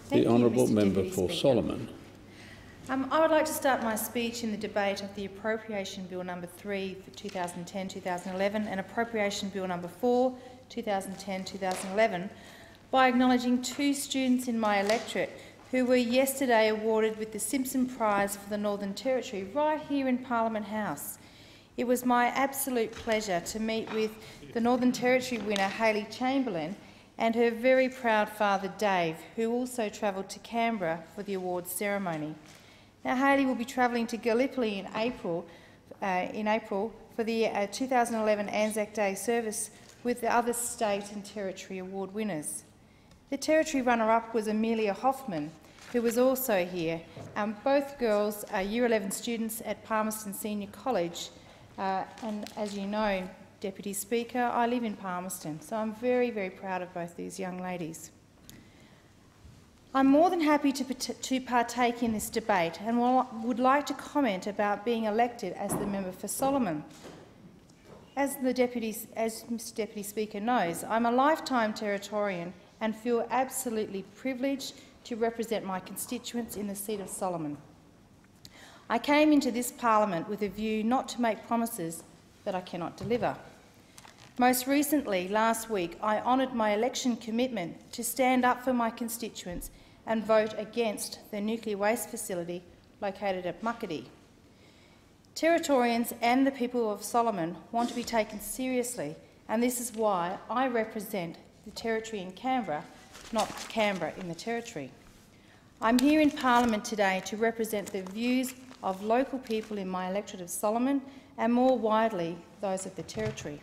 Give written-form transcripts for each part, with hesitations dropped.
The Honourable Member for Solomon. I would like to start my speech in the debate of the Appropriation Bill number 3 for 2010-2011 and Appropriation Bill number 4, 2010-2011, by acknowledging two students in my electorate who were yesterday awarded with the Simpson Prize for the Northern Territory right here in Parliament House. It was my absolute pleasure to meet with the Northern Territory winner Hayley Chamberlain and her very proud father Dave, who also travelled to Canberra for the awards ceremony. Now, Hayley will be travelling to Gallipoli in April for the 2011 Anzac Day service with the other state and territory award winners. The territory runner-up was Amelia Hoffman, who was also here. Both girls are Year 11 students at Palmerston Senior College, and as you know, Deputy Speaker, I live in Palmerston, so I'm very, very proud of both these young ladies. I'm more than happy to partake in this debate and would like to comment about being elected as the member for Solomon. As Mr Deputy Speaker knows, I'm a lifetime Territorian and feel absolutely privileged to represent my constituents in the seat of Solomon. I came into this parliament with a view not to make promises that I cannot deliver. Most recently, last week, I honoured my election commitment to stand up for my constituents and vote against the nuclear waste facility located at Muckaty. Territorians and the people of Solomon want to be taken seriously, and this is why I represent the Territory in Canberra, not Canberra in the Territory. I'm here in Parliament today to represent the views of local people in my electorate of Solomon and more widely those of the Territory.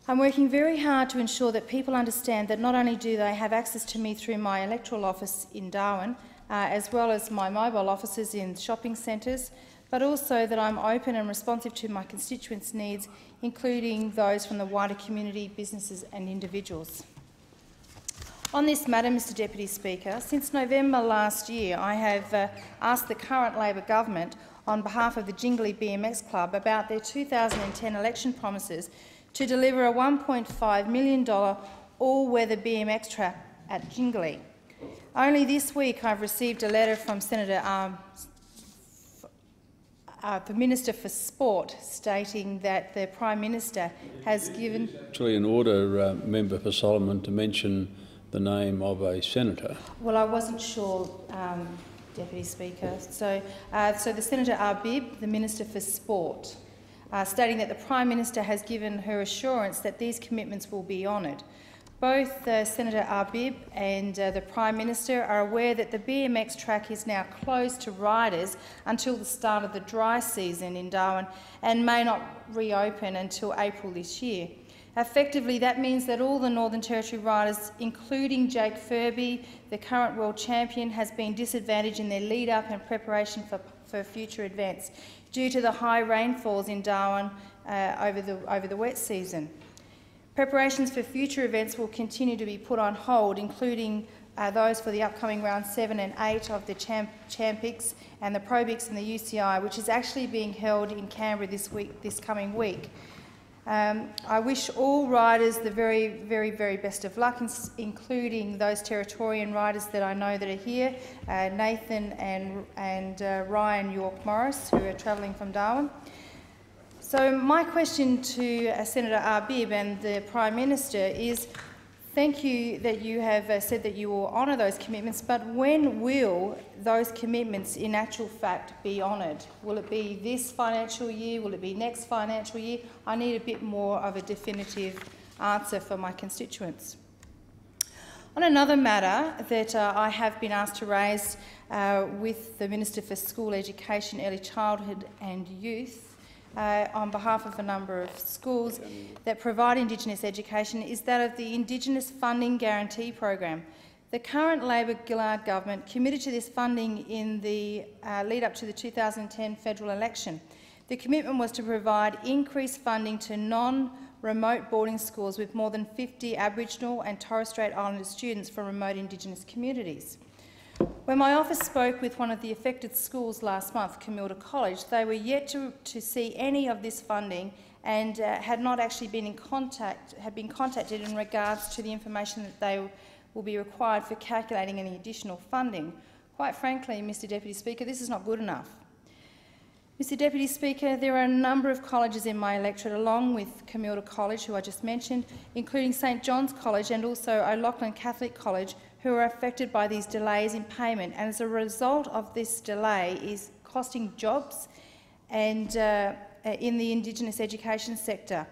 I'm working very hard to ensure that people understand that not only do they have access to me through my electoral office in Darwin, as well as my mobile offices in shopping centres, but also that I'm open and responsive to my constituents' needs, including those from the wider community, businesses and individuals. On this matter, Mr Deputy Speaker, since November last year I have asked the current Labor government on behalf of the Jinglee BMX Club about their 2010 election promises to deliver a $1.5 million all-weather BMX track at Jinglee. Only this week I've received a letter from Senator the Minister for Sport stating that the Prime Minister has given... Actually an order, Member for Solomon, to mention the name of a senator. Well, I wasn't sure, Deputy Speaker. So the Senator Arbib, the Minister for Sport, stating that the Prime Minister has given her assurance that these commitments will be honoured. Both Senator Arbib and the Prime Minister are aware that the BMX track is now closed to riders until the start of the dry season in Darwin and may not reopen until April this year. Effectively, that means that all the Northern Territory riders, including Jake Furby, the current world champion, has been disadvantaged in their lead-up and preparation for future events due to the high rainfalls in Darwin over the wet season. Preparations for future events will continue to be put on hold, including those for the upcoming round 7 and 8 of the Champics and the Probix and the UCI, which is actually being held in Canberra this coming week. I wish all riders the very, very, very best of luck, including those Territorian riders that I know that are here, Nathan and Ryan York-Morris, who are travelling from Darwin. So my question to Senator Arbib and the Prime Minister is, thank you that you have said that you will honour those commitments, but when will those commitments in actual fact be honoured? Will it be this financial year? Will it be next financial year? I need a bit more of a definitive answer for my constituents. On another matter that I have been asked to raise with the Minister for School Education, Early Childhood and Youth, on behalf of a number of schools that provide Indigenous education, is that of the Indigenous Funding Guarantee Program. The current Labor Gillard government committed to this funding in the lead-up to the 2010 federal election. The commitment was to provide increased funding to non-remote boarding schools with more than 50 Aboriginal and Torres Strait Islander students from remote Indigenous communities. When my office spoke with one of the affected schools last month, Camilda College, they were yet to see any of this funding and had not actually been contacted in regards to the information that they will be required for calculating any additional funding. Quite frankly, Mr Deputy Speaker, this is not good enough. Mr Deputy Speaker, there are a number of colleges in my electorate, along with Camilda College, who I just mentioned, including St John's College and also O'Loughlin Catholic College, who are affected by these delays in payment, and as a result of this delay is costing jobs and in the Indigenous education sector.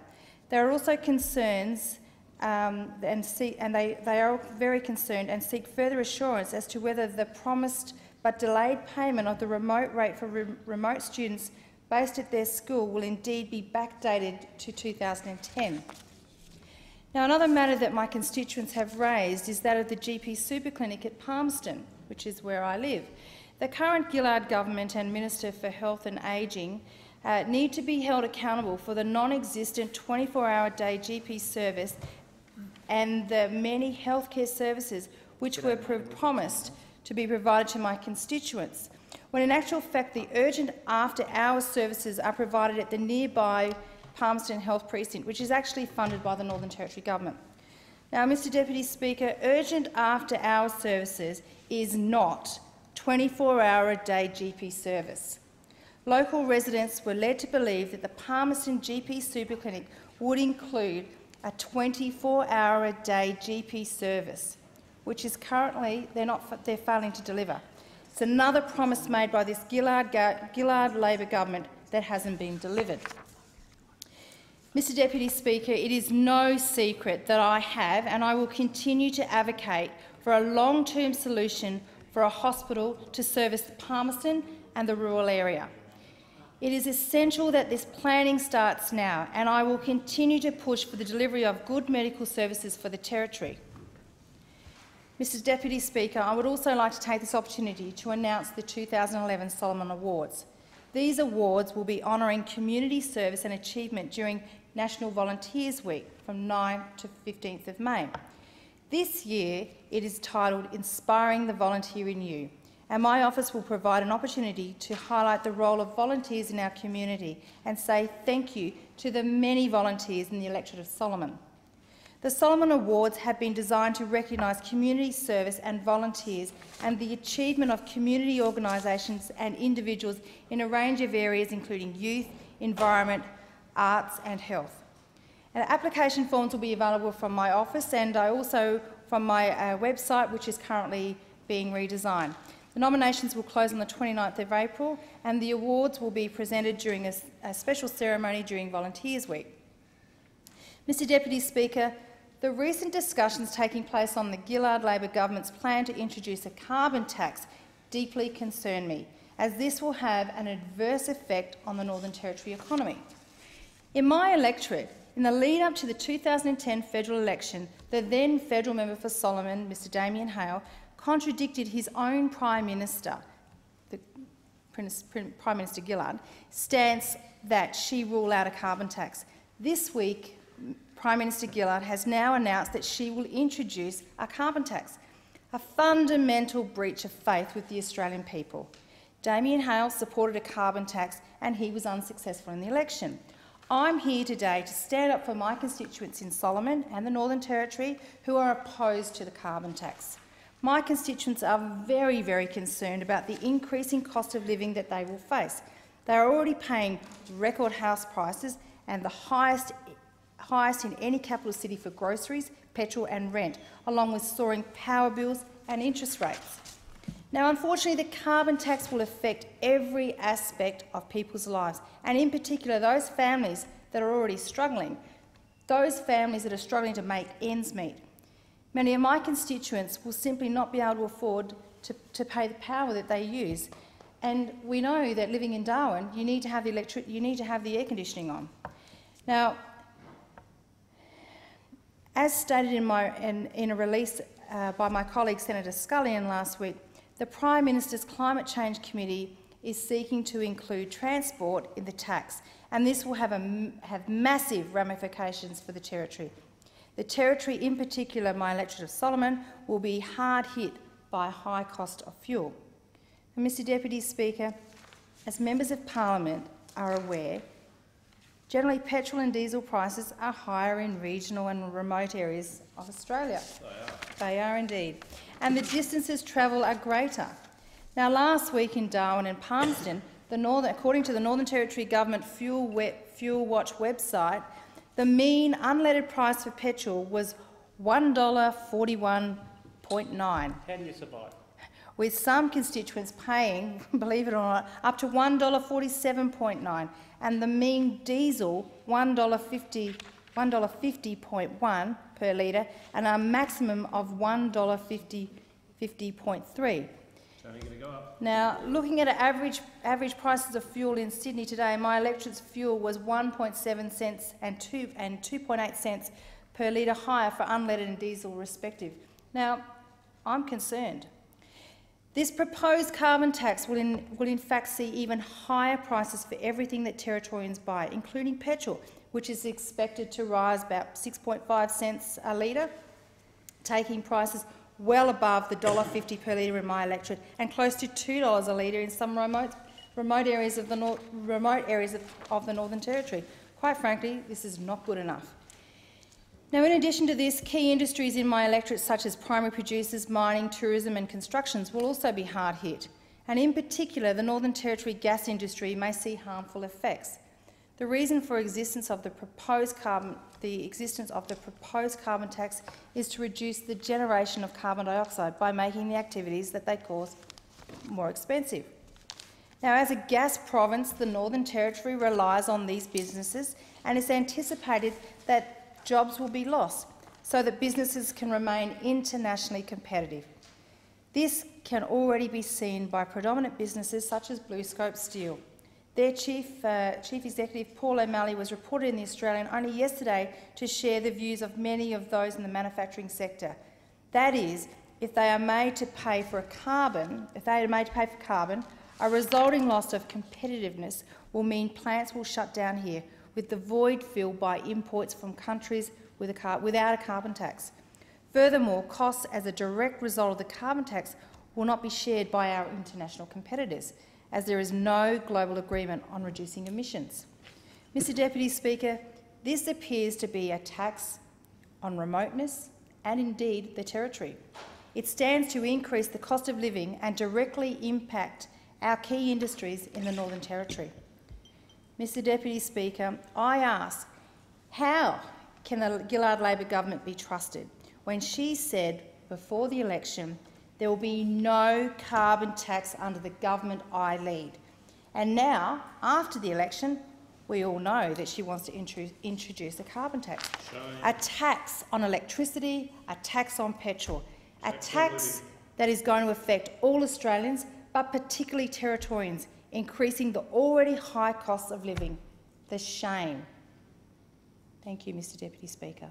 There are also concerns they are very concerned and seek further assurance as to whether the promised but delayed payment of the remote rate for remote students based at their school will indeed be backdated to 2010. Now, another matter that my constituents have raised is that of the GP super clinic at Palmerston, which is where I live. The current Gillard government and Minister for Health and Ageing need to be held accountable for the non-existent 24-hour-a-day GP service and the many healthcare services which were promised to be provided to my constituents, when in actual fact the urgent after-hours services are provided at the nearby Palmerston Health Precinct, which is actually funded by the Northern Territory Government. Now, Mr Deputy Speaker, urgent after-hours services is not 24-hour-a-day GP service. Local residents were led to believe that the Palmerston GP super clinic would include a 24-hour-a-day GP service, which is currently they're failing to deliver. It's another promise made by this Gillard Labor government that hasn't been delivered. Mr Deputy Speaker, it is no secret that I have and I will continue to advocate for a long-term solution for a hospital to service Palmerston and the rural area. It is essential that this planning starts now, and I will continue to push for the delivery of good medical services for the Territory. Mr Deputy Speaker, I would also like to take this opportunity to announce the 2011 Solomon Awards. These awards will be honouring community service and achievement during National Volunteers Week from 9th to 15th of May. This year it is titled Inspiring the Volunteer in You, and my office will provide an opportunity to highlight the role of volunteers in our community and say thank you to the many volunteers in the electorate of Solomon. The Solomon Awards have been designed to recognise community service and volunteers and the achievement of community organisations and individuals in a range of areas including youth, environment, arts and health. And application forms will be available from my office and also from my website, which is currently being redesigned. The nominations will close on the 29th of April and the awards will be presented during a special ceremony during Volunteers Week. Mr Deputy Speaker, the recent discussions taking place on the Gillard Labor government's plan to introduce a carbon tax deeply concern me, as this will have an adverse effect on the Northern Territory economy. In my electorate, in the lead-up to the 2010 federal election, the then federal member for Solomon, Mr Damien Hale, contradicted his own Prime Minister, Prime Minister Gillard, stance that she rule out a carbon tax. This week, Prime Minister Gillard has now announced that she will introduce a carbon tax, a fundamental breach of faith with the Australian people. Damien Hale supported a carbon tax and he was unsuccessful in the election. I'm here today to stand up for my constituents in Solomon and the Northern Territory who are opposed to the carbon tax. My constituents are very, very concerned about the increasing cost of living that they will face. They are already paying record house prices and the highest in any capital city for groceries, petrol and rent, along with soaring power bills and interest rates. Now, unfortunately, the carbon tax will affect every aspect of people's lives, and in particular those families that are already struggling, those families that are struggling to make ends meet. Many of my constituents will simply not be able to afford to pay the power that they use. And we know that living in Darwin, you need to have the air conditioning on. Now, as stated in a release by my colleague Senator Scullion last week, the Prime Minister's Climate Change Committee is seeking to include transport in the tax, and this will have massive ramifications for the Territory. The Territory, in particular my electorate of Solomon, will be hard hit by a high cost of fuel. And Mr Deputy Speaker, as members of Parliament are aware, generally petrol and diesel prices are higher in regional and remote areas of Australia. They are. They are indeed. And the distances travelled are greater. Now, last week in Darwin and Palmerston, according to the Northern Territory Government Fuel Watch website, the mean unleaded price for petrol was $1.41.9. How do you survive? With some constituents paying, believe it or not, up to $1.47.9, and the mean diesel $1.50.1 per litre, and a maximum of $1.50.3. So they're going to go up. Now, looking at average prices of fuel in Sydney today, my electric's fuel was 1.7 cents and 2.8 cents per litre higher for unleaded and diesel respective. Now, I'm concerned. This proposed carbon tax will in fact see even higher prices for everything that Territorians buy, including petrol, which is expected to rise about 6.5 cents a litre, taking prices well above the $1.50 per litre in my electorate and close to $2 a litre in some remote areas of the Northern Territory. Quite frankly, this is not good enough. Now, in addition to this, key industries in my electorate such as primary producers, mining, tourism and constructions will also be hard hit, and in particular the Northern Territory gas industry may see harmful effects. The reason for the existence of the proposed carbon tax is to reduce the generation of carbon dioxide by making the activities that they cause more expensive. Now, as a gas province, the Northern Territory relies on these businesses, and it's anticipated that jobs will be lost so that businesses can remain internationally competitive. This can already be seen by predominant businesses such as BlueScope Steel. Their Chief Executive, Paul O'Malley, was reported in The Australian only yesterday to share the views of many of those in the manufacturing sector. That is, if they are made to pay for carbon, a resulting loss of competitiveness will mean plants will shut down here, with the void filled by imports from countries without a carbon tax. Furthermore, costs as a direct result of the carbon tax will not be shared by our international competitors, as there is no global agreement on reducing emissions. Mr Deputy Speaker, this appears to be a tax on remoteness and indeed the territory. It stands to increase the cost of living and directly impact our key industries in the Northern Territory. Mr Deputy Speaker, I ask, how can the Gillard Labor government be trusted when she said before the election there will be no carbon tax under the government I lead? And now, after the election, we all know that she wants to introduce a carbon tax. A tax on electricity, a tax on petrol, a tax that is going to affect all Australians, but particularly Territorians, increasing the already high costs of living. The shame. Thank you, Mr Deputy Speaker.